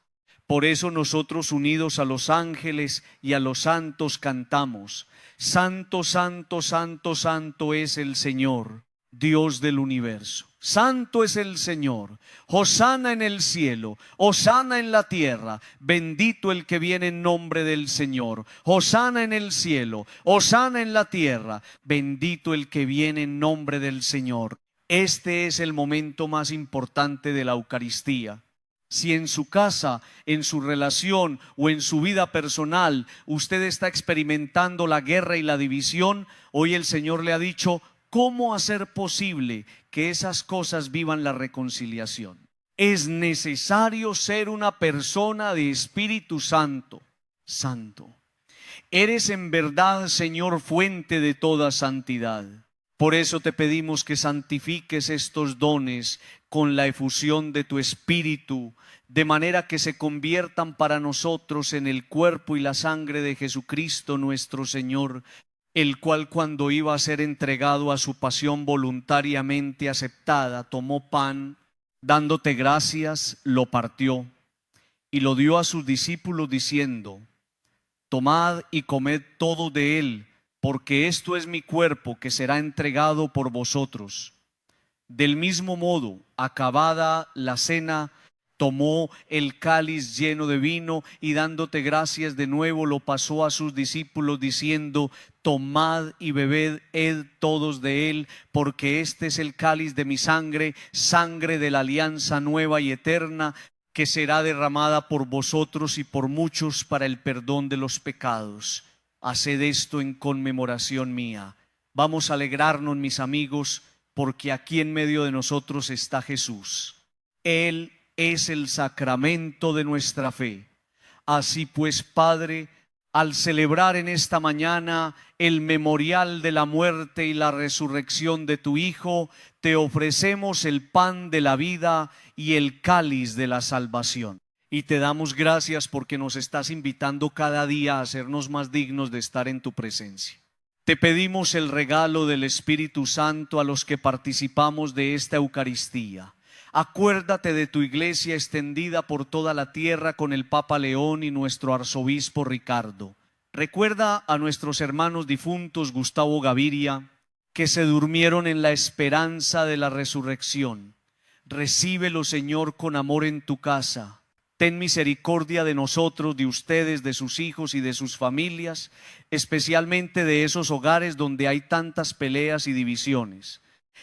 [SPEAKER 1] Por eso nosotros, unidos a los ángeles y a los santos, cantamos: Santo, santo, santo, santo es el Señor, Dios del universo. Santo es el Señor. Hosana en el cielo, hosana en la tierra. Bendito el que viene en nombre del Señor. Hosana en el cielo, hosana en la tierra. Bendito el que viene en nombre del Señor. Este es el momento más importante de la Eucaristía. Si en su casa, en su relación o en su vida personal usted está experimentando la guerra y la división, hoy el Señor le ha dicho cómo hacer posible que esas cosas vivan la reconciliación. Es necesario ser una persona de Espíritu Santo. Santo. Eres en verdad, Señor, fuente de toda santidad. Por eso te pedimos que santifiques estos dones con la efusión de tu Espíritu, de manera que se conviertan para nosotros en el cuerpo y la sangre de Jesucristo nuestro Señor, el cual, cuando iba a ser entregado a su pasión voluntariamente aceptada, tomó pan, dándote gracias, lo partió y lo dio a sus discípulos diciendo: tomad y comed todo de él, porque esto es mi cuerpo que será entregado por vosotros. Del mismo modo, acabada la cena, tomó el cáliz lleno de vino y dándote gracias de nuevo lo pasó a sus discípulos diciendo: tomad y bebed todos de él, porque este es el cáliz de mi sangre, sangre de la alianza nueva y eterna, que será derramada por vosotros y por muchos para el perdón de los pecados. Haced esto en conmemoración mía. Vamos a alegrarnos, mis amigos, porque aquí en medio de nosotros está Jesús. Él es el sacramento de nuestra fe. Así pues, Padre, al celebrar en esta mañana el memorial de la muerte y la resurrección de tu Hijo, te ofrecemos el pan de la vida y el cáliz de la salvación. Y te damos gracias porque nos estás invitando cada día a hacernos más dignos de estar en tu presencia. Te pedimos el regalo del Espíritu Santo a los que participamos de esta Eucaristía. Acuérdate de tu iglesia extendida por toda la tierra con el Papa León y nuestro arzobispo Ricardo. Recuerda a nuestros hermanos difuntos Gustavo Gaviria, que se durmieron en la esperanza de la resurrección. Recíbelo, Señor, con amor en tu casa. Ten misericordia de nosotros, de ustedes, de sus hijos y de sus familias, especialmente de esos hogares donde hay tantas peleas y divisiones.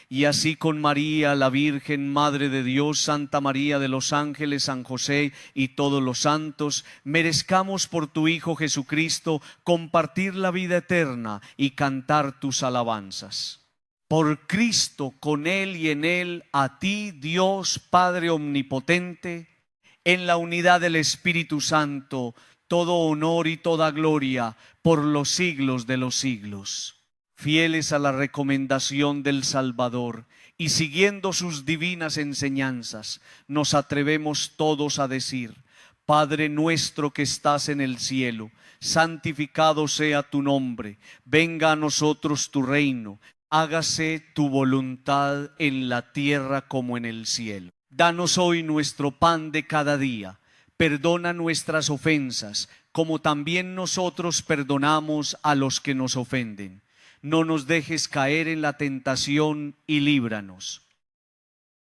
[SPEAKER 1] Y así con María, la Virgen, Madre de Dios, Santa María de los Ángeles, San José y todos los santos, merezcamos por tu Hijo Jesucristo compartir la vida eterna y cantar tus alabanzas. Por Cristo, con Él y en Él, a ti, Dios Padre Omnipotente, en la unidad del Espíritu Santo, todo honor y toda gloria por los siglos de los siglos. Fieles a la recomendación del Salvador y siguiendo sus divinas enseñanzas, nos atrevemos todos a decir: Padre nuestro que estás en el cielo, santificado sea tu nombre, venga a nosotros tu reino, hágase tu voluntad en la tierra como en el cielo. Danos hoy nuestro pan de cada día, perdona nuestras ofensas, como también nosotros perdonamos a los que nos ofenden. No nos dejes caer en la tentación y líbranos